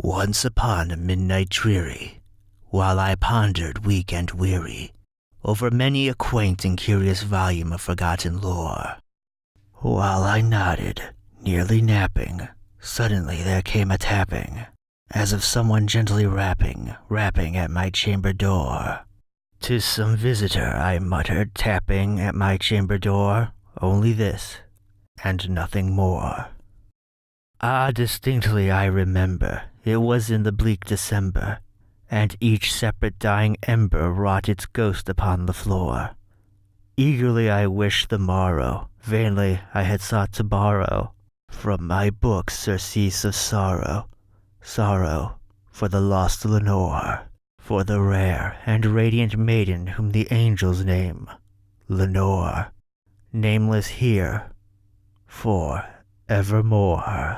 Once upon a midnight dreary, while I pondered weak and weary over many a quaint and curious volume of forgotten lore, while I nodded, nearly napping, suddenly there came a tapping, as of someone gently rapping at my chamber door. "'Tis some visitor," I muttered, tapping at my chamber door. Only this, and nothing more. Ah, distinctly I remember, it was in the bleak December, and each separate dying ember wrought its ghost upon the floor. Eagerly I wished the morrow, vainly I had sought to borrow from my books surcease of sorrow, sorrow for the lost Lenore, for the rare and radiant maiden whom the angels name Lenore, nameless here for evermore.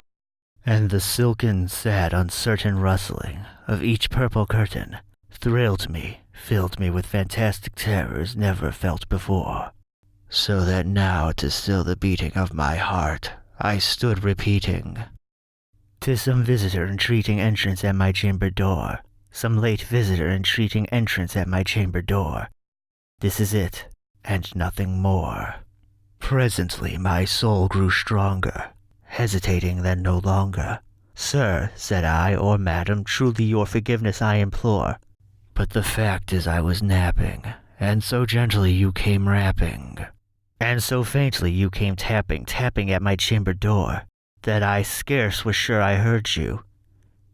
And the silken, sad, uncertain rustling of each purple curtain thrilled me, filled me with fantastic terrors never felt before, so that now to still the beating of my heart I stood repeating, "'Tis some visitor entreating entrance at my chamber door, some late visitor entreating entrance at my chamber door. This is it, and nothing more." Presently my soul grew stronger, hesitating then no longer. "Sir," said I, "or madam, truly your forgiveness I implore. But the fact is I was napping, and so gently you came rapping, and so faintly you came tapping at my chamber door, that I scarce was sure I heard you.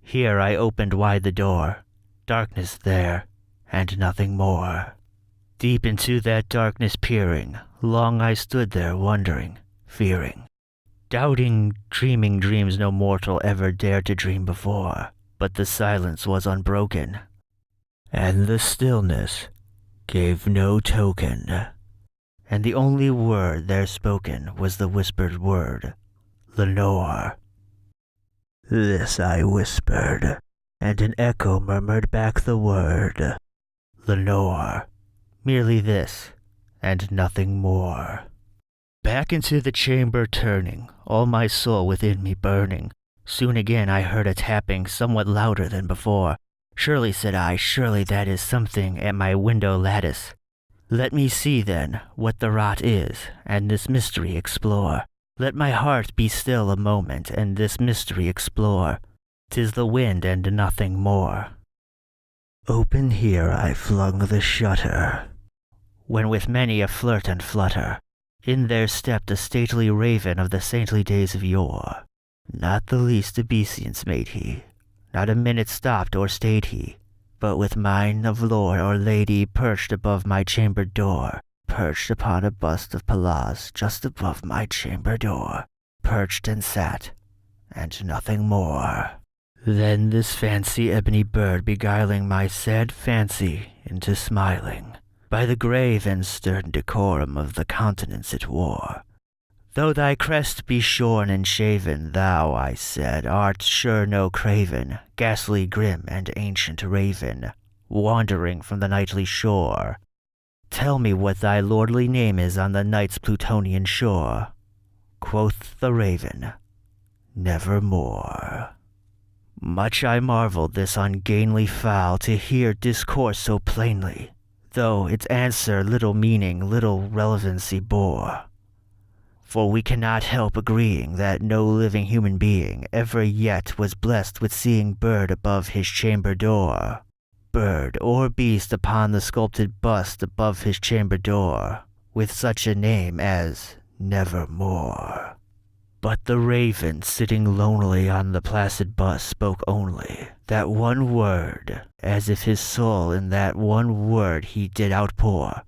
Here I opened wide the door, darkness there, and nothing more. Deep into that darkness peering, long I stood there wondering, fearing, doubting, dreaming dreams no mortal ever dared to dream before. But the silence was unbroken, and the stillness gave no token, and the only word there spoken was the whispered word, Lenore. This I whispered, and an echo murmured back the word, Lenore. Merely this, and nothing more. Back into the chamber turning, all my soul within me burning. Soon again I heard a tapping somewhat louder than before. "Surely," said I, "surely that is something at my window lattice. Let me see then what the rot is, and this mystery explore. Let my heart be still a moment, and this mystery explore. 'Tis the wind and nothing more." Open here I flung the shutter, when with many a flirt and flutter, in there stepped a stately raven of the saintly days of yore. Not the least obeisance made he, not a minute stopped or stayed he, but with mine of lord or lady perched above my chamber door, perched upon a bust of Pallas just above my chamber door, perched and sat, and nothing more. Then this fancy ebony bird beguiling my sad fancy into smiling, by the grave and stern decorum of the countenance it wore. "Though thy crest be shorn and shaven, thou," I said, "art sure no craven, ghastly, grim, and ancient raven, wandering from the nightly shore. Tell me what thy lordly name is on the night's Plutonian shore." Quoth the raven, "Nevermore." Much I marveled this ungainly fowl to hear discourse so plainly, though its answer little meaning, little relevancy bore. For we cannot help agreeing that no living human being ever yet was blessed with seeing bird above his chamber door, bird or beast upon the sculpted bust above his chamber door, with such a name as Nevermore. But the raven, sitting lonely on the placid bust, spoke only that one word, as if his soul in that one word he did outpour.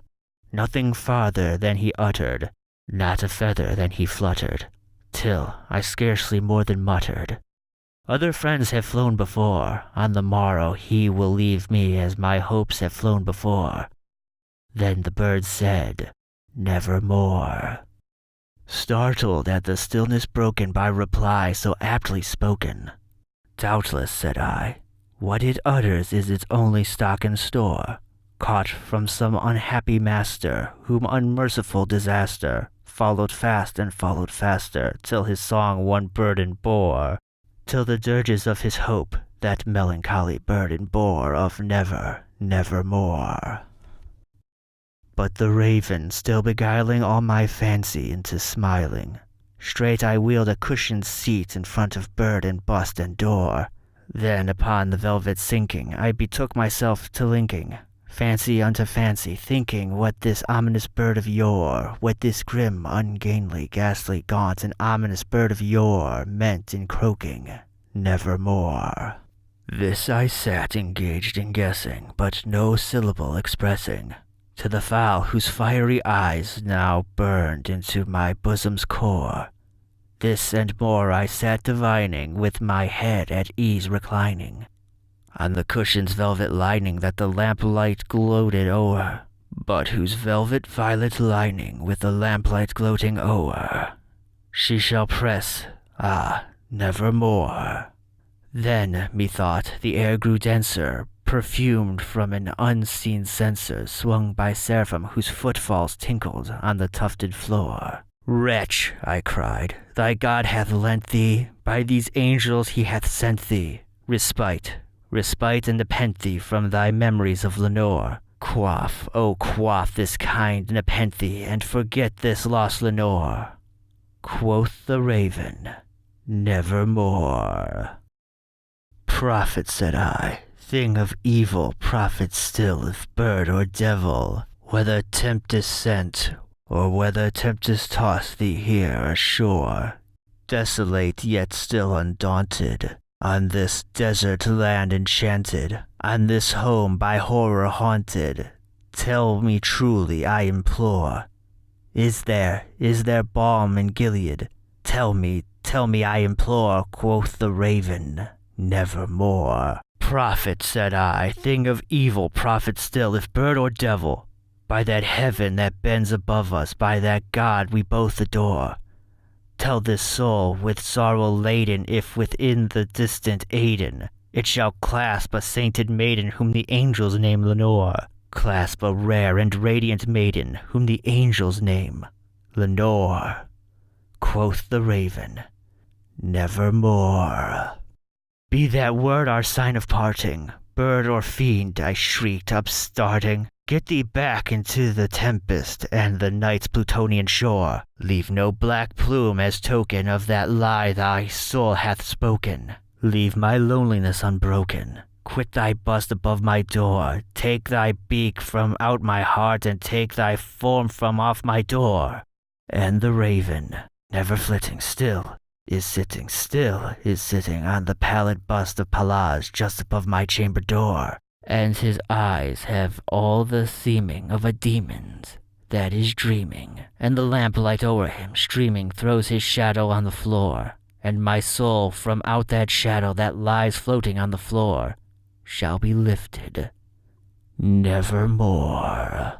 Nothing farther than he uttered, not a feather than he fluttered, till I scarcely more than muttered, "Other friends have flown before, on the morrow he will leave me as my hopes have flown before." Then the bird said, "Nevermore." Startled at the stillness broken by reply so aptly spoken, "Doubtless," said I, "what it utters is its only stock and store, caught from some unhappy master, whom unmerciful disaster followed fast and followed faster, till his song one burden bore, till the dirges of his hope, that melancholy burden bore of never, nevermore. But the raven, still beguiling all my fancy into smiling, straight I wheeled a cushioned seat in front of bird and bust and door. Then upon the velvet sinking, I betook myself to linking fancy unto fancy, thinking what this ominous bird of yore, what this grim, ungainly, ghastly, gaunt, and ominous bird of yore meant in croaking nevermore. This I sat engaged in guessing, but no syllable expressing, to the fowl whose fiery eyes now burned into my bosom's core. This and more I sat divining, with my head at ease reclining on the cushion's velvet lining that the lamplight gloated o'er, but whose velvet violet lining with the lamplight gloating o'er she shall press, nevermore. Then, methought, the air grew denser, perfumed from an unseen censer swung by seraphim whose footfalls tinkled on the tufted floor. Wretch, I cried, thy God hath lent thee, by these angels he hath sent thee, respite and nepenthe from thy memories of Lenore. Quaff, oh quaff this kind nepenthe, and forget this lost Lenore. Quoth the raven, nevermore. Prophet, said I, thing of evil, prophet still, if bird or devil, whether tempest sent, or whether tempest tossed thee here ashore, desolate yet still undaunted, on this desert land enchanted, on this home by horror haunted, tell me truly, I implore, is there balm in Gilead? Tell me, I implore, quoth the raven, nevermore. Prophet, said I, thing of evil, prophet still, if bird or devil, by that heaven that bends above us, by that God we both adore, tell this soul with sorrow laden if within the distant Aidenn it shall clasp a sainted maiden whom the angels name Lenore, clasp a rare and radiant maiden whom the angels name Lenore. Quoth the raven, nevermore. Be that word our sign of parting, bird or fiend, I shrieked, upstarting. Get thee back into the tempest and the night's Plutonian shore. Leave no black plume as token of that lie thy soul hath spoken. Leave my loneliness unbroken. Quit thy bust above my door. Take thy beak from out my heart, and take thy form from off my door. And the raven, never flitting, still is sitting on the pallid bust of Pallas just above my chamber door. And his eyes have all the seeming of a demon's that is dreaming, and the lamplight o'er him streaming throws his shadow on the floor, and my soul from out that shadow that lies floating on the floor shall be lifted nevermore.